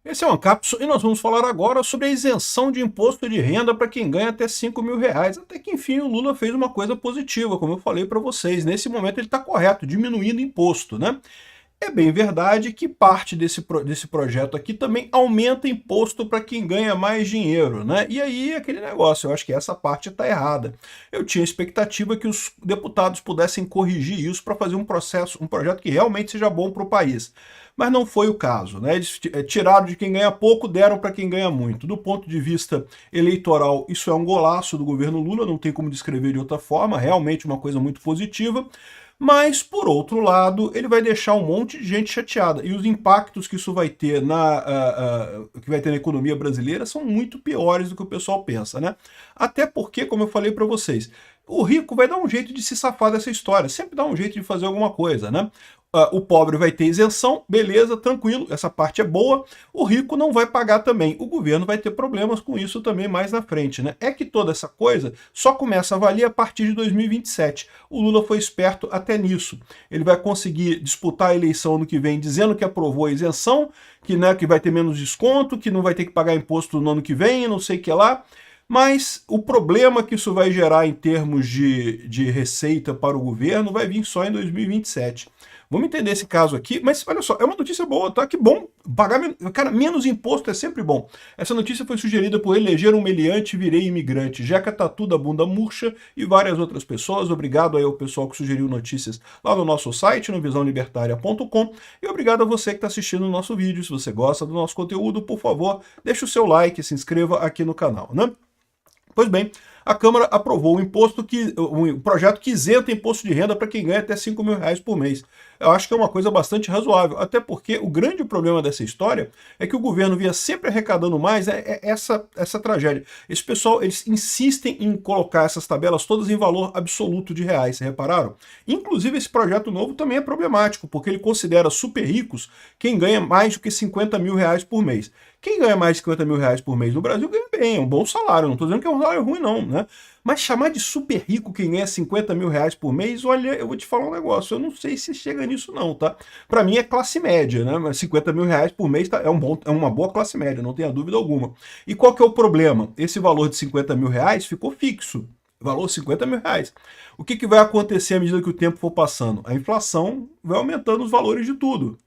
Esse é o Ancapso e nós vamos falar agora sobre a isenção de imposto de renda para quem ganha até R$ 5.000. Até que enfim o Lula fez uma coisa positiva, como eu falei para vocês. Nesse momento ele está correto, diminuindo imposto, né? É bem verdade que parte desse projeto aqui também aumenta imposto para quem ganha mais dinheiro, né? E aí aquele negócio, eu acho que essa parte está errada. Eu tinha expectativa que os deputados pudessem corrigir isso para fazer um projeto que realmente seja bom para o país. Mas não foi o caso, né? Eles tiraram de quem ganha pouco, deram para quem ganha muito. Do ponto de vista eleitoral, isso é um golaço do governo Lula, não tem como descrever de outra forma, realmente uma coisa muito positiva. Mas, por outro lado, ele vai deixar um monte de gente chateada. E os impactos que isso vai ter na economia brasileira são muito piores do que o pessoal pensa, né? Até porque, como eu falei para vocês, o rico vai dar um jeito de se safar dessa história, sempre dá um jeito de fazer alguma coisa, né? O pobre vai ter isenção, beleza, tranquilo, essa parte é boa. O rico não vai pagar também. O governo vai ter problemas com isso também mais na frente, né? É que toda essa coisa só começa a valer a partir de 2027. O Lula foi esperto até nisso. Ele vai conseguir disputar a eleição no que vem dizendo que aprovou a isenção, que, né, que vai ter menos desconto, que não vai ter que pagar imposto no ano que vem, não sei o que lá. Mas o problema que isso vai gerar em termos de receita para o governo vai vir só em 2027. Vamos entender esse caso aqui, mas olha só, é uma notícia boa, tá? Que bom, pagar cara, menos imposto é sempre bom. Essa notícia foi sugerida por Eleger um Meliante, Virei Imigrante, Jeca Tatu da Bunda Murcha e várias outras pessoas. Obrigado aí ao pessoal que sugeriu notícias lá no nosso site, no visãolibertaria.com, e obrigado a você que está assistindo o nosso vídeo. Se você gosta do nosso conteúdo, por favor, deixe o seu like e se inscreva aqui no canal, né? Pois bem, a Câmara aprovou um projeto que isenta imposto de renda para quem ganha até R$ 5.000 por mês. Eu acho que é uma coisa bastante razoável, até porque o grande problema dessa história é que o governo vinha sempre arrecadando mais, essa tragédia. Esse pessoal, eles insistem em colocar essas tabelas todas em valor absoluto de reais, vocês repararam? Inclusive esse projeto novo também é problemático, porque ele considera super ricos quem ganha mais do que R$ 50.000 por mês. Quem ganha mais de R$ 50.000 por mês no Brasil ganha bem, é um bom salário, não estou dizendo que é um salário ruim não, né? Mas chamar de super rico quem ganha R$ 50.000 por mês, olha, eu vou te falar um negócio, eu não sei se chega nisso não, tá? Para mim é classe média, né? Mas R$ 50.000 por mês é uma boa classe média, não tenha dúvida alguma. E qual que é o problema? Esse valor de R$ 50.000 ficou fixo. Valor R$ 50.000. O que vai acontecer à medida que o tempo for passando? A inflação vai aumentando os valores de tudo.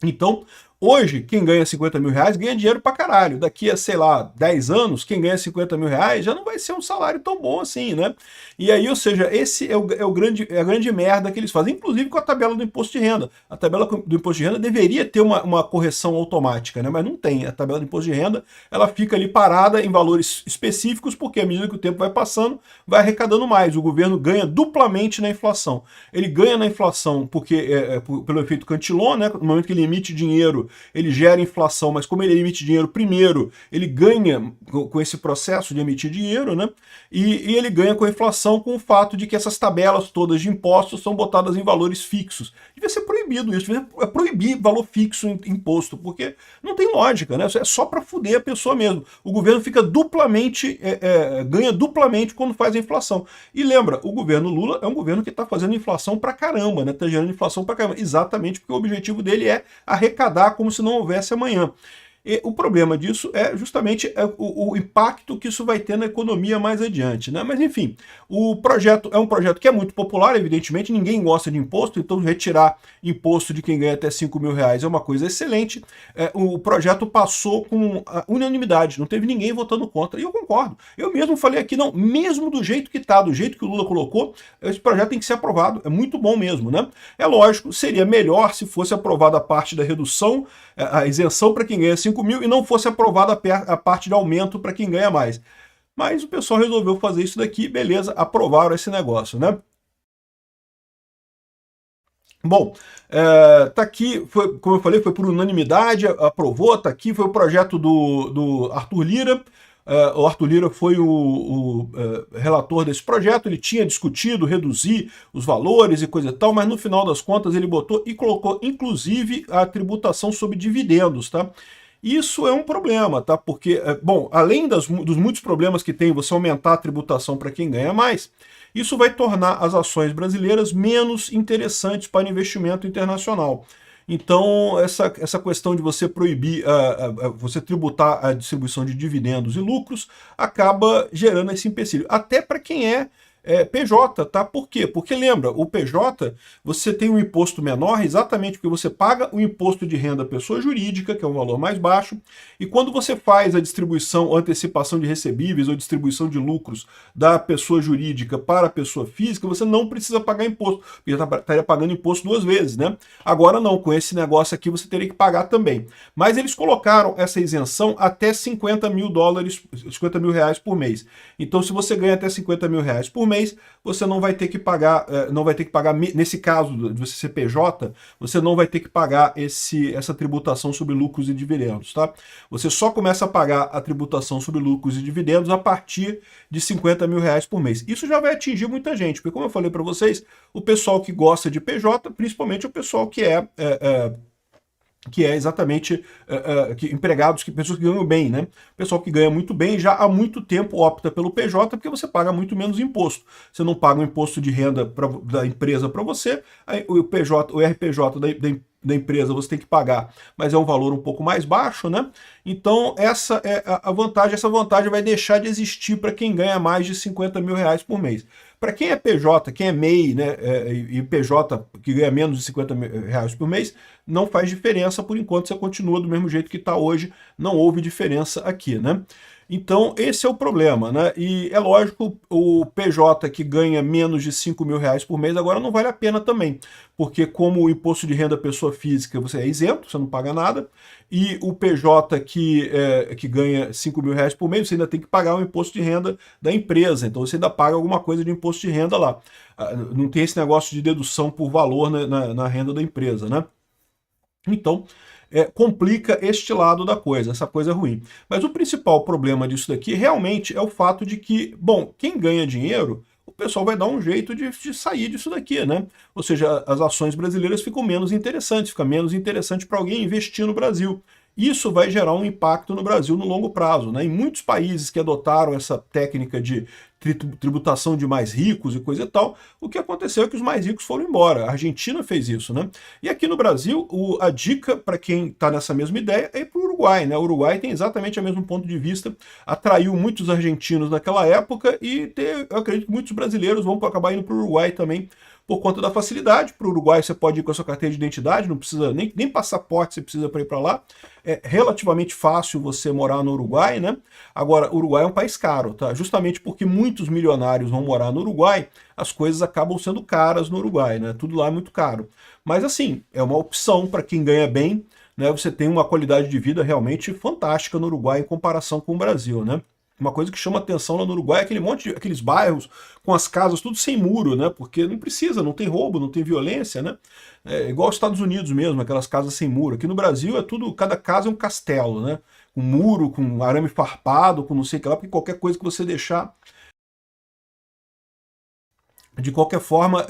Então, hoje, quem ganha R$ 50.000 ganha dinheiro pra caralho. Daqui a, sei lá, 10 anos, quem ganha R$ 50.000 já não vai ser um salário tão bom assim, né? E aí, ou seja, esse é a grande merda que eles fazem, inclusive com a tabela do imposto de renda. A tabela do imposto de renda deveria ter uma correção automática, né? Mas não tem. A tabela do imposto de renda, ela fica ali parada em valores específicos, porque à medida que o tempo vai passando, vai arrecadando mais. O governo ganha duplamente na inflação. Ele ganha na inflação porque pelo efeito Cantillon, né? No momento que ele emite dinheiro, ele gera inflação, mas como ele emite dinheiro primeiro, ele ganha com esse processo de emitir dinheiro, né? E ele ganha com a inflação com o fato de que essas tabelas todas de impostos são botadas em valores fixos. Devia ser proibido isso, devia proibir valor fixo em imposto, porque não tem lógica, né? É só para fuder a pessoa mesmo. O governo fica duplamente, ganha duplamente quando faz a inflação. E lembra, o governo Lula é um governo que está fazendo inflação pra caramba, né? Está gerando inflação pra caramba, exatamente porque o objetivo dele é arrecadar como se não houvesse amanhã. E o problema disso é justamente o impacto que isso vai ter na economia mais adiante, né? Mas enfim, o projeto é um projeto que é muito popular, evidentemente, ninguém gosta de imposto, então retirar imposto de quem ganha até R$ 5.000 é uma coisa excelente. O projeto passou com unanimidade, não teve ninguém votando contra, e eu concordo. Eu mesmo falei aqui, não, mesmo do jeito que está, do jeito que o Lula colocou, esse projeto tem que ser aprovado, é muito bom mesmo, né? É lógico, seria melhor se fosse aprovada a parte da redução, a isenção para quem ganha 5.000 e não fosse aprovada a parte de aumento para quem ganha mais. Mas o pessoal resolveu fazer isso daqui, beleza, aprovaram esse negócio, né? Bom, tá aqui, como eu falei, foi por unanimidade, aprovou, tá aqui, foi o projeto do Arthur Lira. O Arthur Lira foi o relator desse projeto, ele tinha discutido reduzir os valores e coisa e tal, mas no final das contas ele botou e colocou inclusive a tributação sobre dividendos, tá? Isso é um problema, tá? Porque, bom, além dos muitos problemas que tem você aumentar a tributação para quem ganha mais, isso vai tornar as ações brasileiras menos interessantes para investimento internacional. Então, essa questão de você proibir, você tributar a distribuição de dividendos e lucros, acaba gerando esse empecilho. Até para quem é PJ, tá? Por quê? Porque lembra, o PJ, você tem um imposto menor exatamente porque você paga o imposto de renda à pessoa jurídica, que é um valor mais baixo, e quando você faz a distribuição ou antecipação de recebíveis ou distribuição de lucros da pessoa jurídica para a pessoa física, você não precisa pagar imposto, porque estaria pagando imposto duas vezes, né? Agora não, com esse negócio aqui você teria que pagar também. Mas eles colocaram essa isenção até 50 mil dólares, 50 mil reais por mês. Então, se você ganha até 50 mil reais por mês, você não vai ter que pagar, nesse caso de você ser PJ, você não vai ter que pagar essa tributação sobre lucros e dividendos, tá? Você só começa a pagar a tributação sobre lucros e dividendos a partir de 50 mil reais por mês. Isso já vai atingir muita gente, porque como eu falei para vocês, o pessoal que gosta de PJ, principalmente o pessoal que é exatamente empregados, pessoas que ganham bem, né? Pessoal que ganha muito bem já há muito tempo opta pelo PJ porque você paga muito menos imposto. Você não paga o imposto de renda da empresa para você, o RPJ da empresa você tem que pagar, mas é um valor um pouco mais baixo, né? Então essa é a vantagem. Essa vantagem vai deixar de existir para quem ganha mais de 50 mil reais por mês. Para quem é PJ, quem é MEI, né, e PJ que ganha menos de 50 mil reais por mês, não faz diferença por enquanto, você continua do mesmo jeito que está hoje, não houve diferença aqui, né? Então esse é o problema, né? E é lógico, o PJ que ganha menos de 5 mil reais por mês agora não vale a pena também, porque como o imposto de renda pessoa física você é isento, você não paga nada, e o PJ que ganha 5 mil reais por mês, você ainda tem que pagar o imposto de renda da empresa, então você ainda paga alguma coisa de imposto de renda lá. Não tem esse negócio de dedução por valor na renda da empresa, né? Então, complica este lado da coisa, essa coisa ruim. Mas o principal problema disso daqui realmente é o fato de que, bom, quem ganha dinheiro, o pessoal vai dar um jeito de sair disso daqui, né? Ou seja, as ações brasileiras ficam menos interessantes, fica menos interessante para alguém investir no Brasil. Isso vai gerar um impacto no Brasil no longo prazo, né? Em muitos países que adotaram essa técnica de tributação de mais ricos e coisa e tal, o que aconteceu é que os mais ricos foram embora. A Argentina fez isso, né? E aqui no Brasil, a dica para quem está nessa mesma ideia é ir para o Uruguai, né? O Uruguai tem exatamente o mesmo ponto de vista, atraiu muitos argentinos naquela época e eu acredito que muitos brasileiros vão acabar indo para o Uruguai também, por conta da facilidade. Para o Uruguai você pode ir com a sua carteira de identidade, não precisa nem passaporte você precisa para ir para lá. É relativamente fácil você morar no Uruguai, né? Agora, o Uruguai é um país caro, tá? Justamente porque muitos milionários vão morar no Uruguai, as coisas acabam sendo caras no Uruguai, né? Tudo lá é muito caro. Mas assim, é uma opção para quem ganha bem, né? Você tem uma qualidade de vida realmente fantástica no Uruguai em comparação com o Brasil, né? Uma coisa que chama atenção lá no Uruguai é aqueles bairros com as casas tudo sem muro, né? Porque não precisa, não tem roubo, não tem violência, né? É igual aos Estados Unidos mesmo, aquelas casas sem muro. Aqui no Brasil é tudo, cada casa é um castelo, né? Com muro, com arame farpado, com não sei o que lá, porque qualquer coisa que você deixar. De qualquer forma,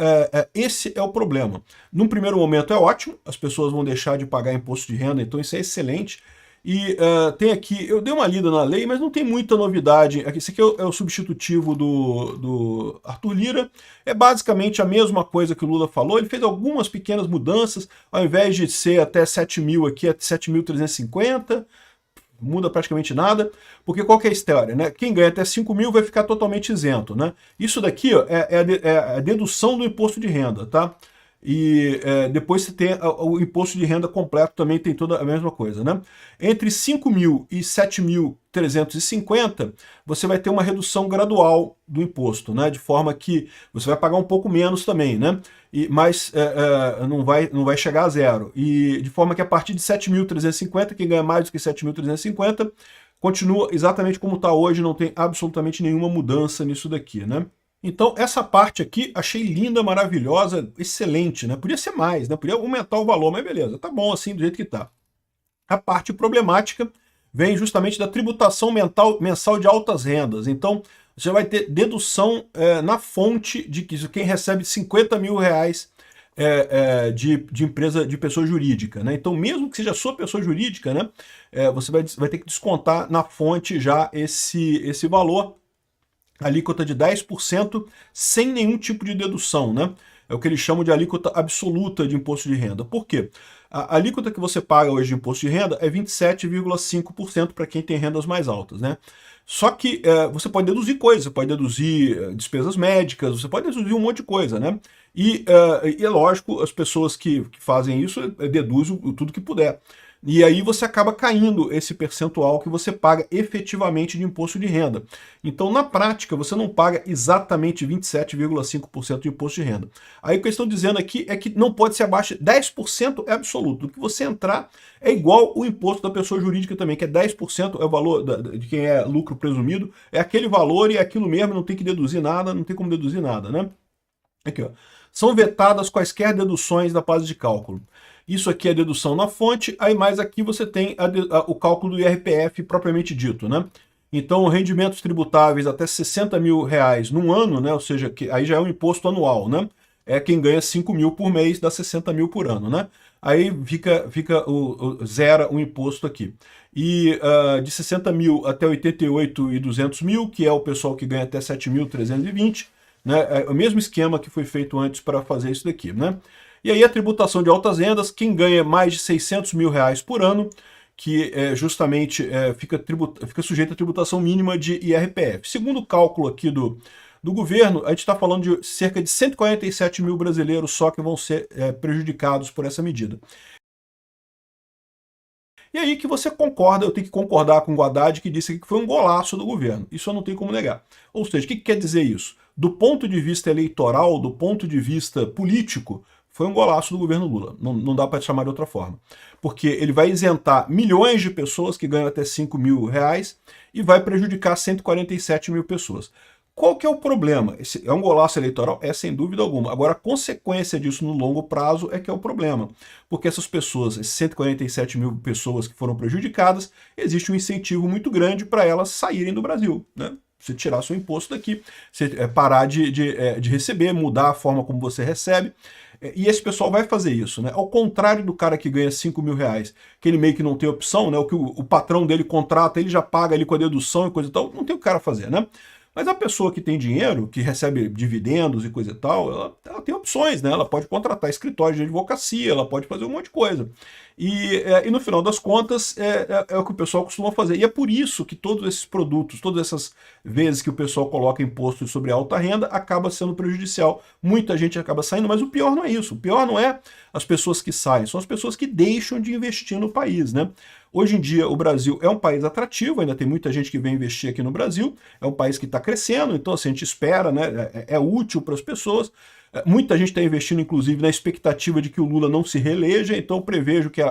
esse é o problema. Num primeiro momento é ótimo, as pessoas vão deixar de pagar imposto de renda, então isso é excelente. E tem aqui, eu dei uma lida na lei, mas não tem muita novidade. Esse aqui é o substitutivo do Arthur Lira. É basicamente a mesma coisa que o Lula falou. Ele fez algumas pequenas mudanças. Ao invés de ser até 7 mil, aqui é 7.350. Muda praticamente nada, porque qual que é a história, né? Quem ganha até 5 mil vai ficar totalmente isento, né? Isso daqui ó, é a dedução do imposto de renda, tá? E depois você tem o imposto de renda completo, também tem toda a mesma coisa, né? Entre 5 mil e 7.350, você vai ter uma redução gradual do imposto, né? De forma que você vai pagar um pouco menos também, né? Mas não vai chegar a zero. E de forma que a partir de 7.350, quem ganha mais do que 7.350, continua exatamente como está hoje, não tem absolutamente nenhuma mudança nisso daqui, né? Então, essa parte aqui, achei linda, maravilhosa, excelente, né? Podia ser mais, né? Podia aumentar o valor, mas beleza, tá bom assim, do jeito que tá. A parte problemática vem justamente da tributação mensal de altas rendas. Então, você vai ter dedução na fonte de que quem recebe 50 mil reais de empresa, de pessoa jurídica, né? Então, mesmo que seja sua pessoa jurídica, né? Você vai ter que descontar na fonte já esse valor, alíquota de 10% sem nenhum tipo de dedução, né? É o que eles chamam de alíquota absoluta de imposto de renda. Por quê? A alíquota que você paga hoje de imposto de renda é 27,5% para quem tem rendas mais altas, né? Só que você pode deduzir coisas, você pode deduzir despesas médicas, você pode deduzir um monte de coisa, né? E é lógico, as pessoas que fazem isso deduzem tudo que puder. E aí você acaba caindo esse percentual que você paga efetivamente de imposto de renda. Então, na prática, você não paga exatamente 27,5% de imposto de renda. Aí o que eles estão dizendo aqui é que não pode ser abaixo de 10% é absoluto. O que você entrar é igual o imposto da pessoa jurídica também, que é 10% é o valor de quem é lucro presumido, é aquele valor e é aquilo mesmo, não tem que deduzir nada, não tem como deduzir nada, né? Aqui, ó. São vetadas quaisquer deduções da base de cálculo. Isso aqui é dedução na fonte, aí mais aqui você tem o cálculo do IRPF propriamente dito, né? Então, rendimentos tributáveis até 60 mil reais num ano, né? Ou seja, aí já é um imposto anual, né? É quem ganha 5 mil por mês, dá 60 mil por ano, né? Aí zera o imposto aqui. E de 60 mil até 88.200 mil, que é o pessoal que ganha até 7.320, né? É o mesmo esquema que foi feito antes para fazer isso daqui, né? E aí a tributação de altas rendas, quem ganha mais de 600 mil reais por ano, que justamente fica sujeito à tributação mínima de IRPF. Segundo o cálculo aqui do governo, a gente está falando de cerca de 147 mil brasileiros só que vão ser prejudicados por essa medida. E aí que você concorda, eu tenho que concordar com o Haddad, que disse que foi um golaço do governo. Isso eu não tenho como negar. Ou seja, o que quer dizer isso? Do ponto de vista eleitoral, do ponto de vista político, foi um golaço do governo Lula. Não dá para chamar de outra forma. Porque ele vai isentar milhões de pessoas que ganham até 5 mil reais e vai prejudicar 147 mil pessoas. Qual que é o problema? É um golaço eleitoral? É, sem dúvida alguma. Agora, a consequência disso no longo prazo é que é o problema. Porque essas pessoas, esses 147 mil pessoas que foram prejudicadas, existe um incentivo muito grande para elas saírem do Brasil, né? Você tirar seu imposto daqui, você parar de receber, mudar a forma como você recebe. E esse pessoal vai fazer isso, né? Ao contrário do cara que ganha 5 mil reais, que ele meio que não tem opção, né? O que o patrão dele contrata, ele já paga ali com a dedução e coisa e tal, não tem o que o cara fazer, né? Mas a pessoa que tem dinheiro, que recebe dividendos e coisa e tal, ela tem opções, né? Ela pode contratar escritório de advocacia, ela pode fazer um monte de coisa. E no final das contas, é o que o pessoal costuma fazer. E é por isso que todos esses produtos, todas essas vezes que o pessoal coloca imposto sobre alta renda, acaba sendo prejudicial. Muita gente acaba saindo, mas o pior não é isso. O pior não é as pessoas que saem, são as pessoas que deixam de investir no país, né? Hoje em dia, o Brasil é um país atrativo, ainda tem muita gente que vem investir aqui no Brasil, é um país que está crescendo, então assim, a gente espera, né, é útil para as pessoas. Muita gente está investindo, inclusive, na expectativa de que o Lula não se reeleja, então eu prevejo que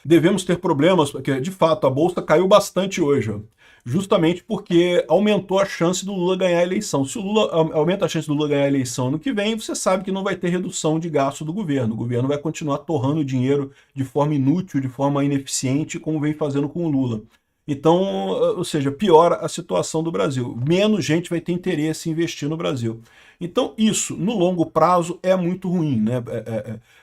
devemos ter problemas, porque, de fato, a Bolsa caiu bastante hoje, ó, justamente porque aumentou a chance do Lula ganhar a eleição. Se o Lula aumenta a chance do Lula ganhar a eleição no que vem, você sabe que não vai ter redução de gasto do governo. O governo vai continuar torrando dinheiro de forma inútil, de forma ineficiente, como vem fazendo com o Lula. Então, ou seja, piora a situação do Brasil. Menos gente vai ter interesse em investir no Brasil. Então, isso, no longo prazo, é muito ruim, né?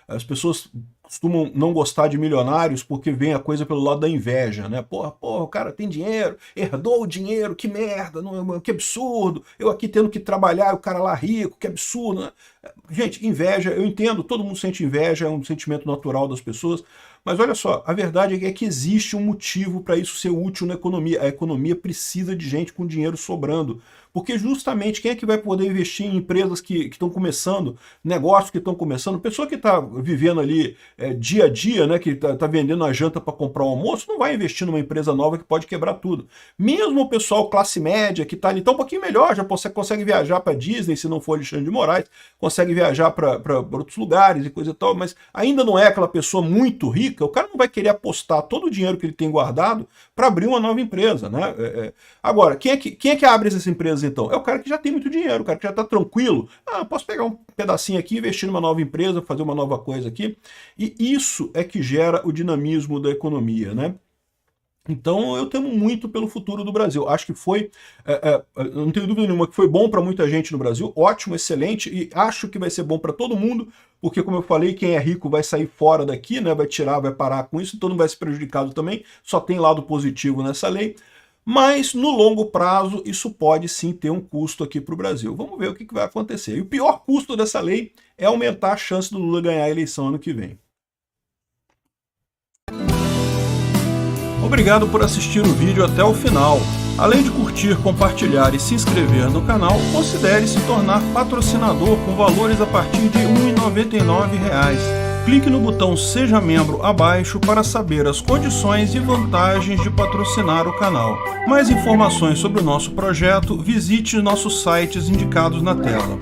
As pessoas costumam não gostar de milionários porque vem a coisa pelo lado da inveja, né? Porra, o cara tem dinheiro, herdou o dinheiro, que merda, não, que absurdo, eu aqui tendo que trabalhar, o cara lá rico, que absurdo, né? Gente, inveja, eu entendo, todo mundo sente inveja, é um sentimento natural das pessoas, mas olha só, a verdade é que existe um motivo para isso ser útil na economia. A economia precisa de gente com dinheiro sobrando. Porque justamente quem é que vai poder investir em empresas que estão começando, negócios que estão começando, pessoa que está vivendo ali dia a dia, né, que está vendendo a janta para comprar o almoço, não vai investir numa empresa nova que pode quebrar tudo. Mesmo o pessoal classe média, que está ali, está um pouquinho melhor, já consegue viajar para Disney, se não for Alexandre de Moraes, consegue viajar para outros lugares e coisa e tal, mas ainda não é aquela pessoa muito rica, o cara não vai querer apostar todo o dinheiro que ele tem guardado para abrir uma nova empresa, né? Agora, quem é que abre essas empresas então? É o cara que já tem muito dinheiro, o cara que já está tranquilo. Ah, posso pegar um pedacinho aqui, investir numa nova empresa, fazer uma nova coisa aqui. E isso é que gera o dinamismo da economia, né? Então eu temo muito pelo futuro do Brasil. Acho que não tenho dúvida nenhuma que foi bom para muita gente no Brasil, ótimo, excelente, e acho que vai ser bom para todo mundo, porque como eu falei, quem é rico vai sair fora daqui, né? Vai tirar, vai parar com isso, então não vai ser prejudicado também, só tem lado positivo nessa lei. Mas no longo prazo isso pode sim ter um custo aqui para o Brasil. Vamos ver o que vai acontecer. E o pior custo dessa lei é aumentar a chance do Lula ganhar a eleição ano que vem. Obrigado por assistir o vídeo até o final. Além de curtir, compartilhar e se inscrever no canal, considere se tornar patrocinador com valores a partir de R$ 1,99. Clique no botão Seja Membro abaixo para saber as condições e vantagens de patrocinar o canal. Mais informações sobre o nosso projeto, visite nossos sites indicados na tela.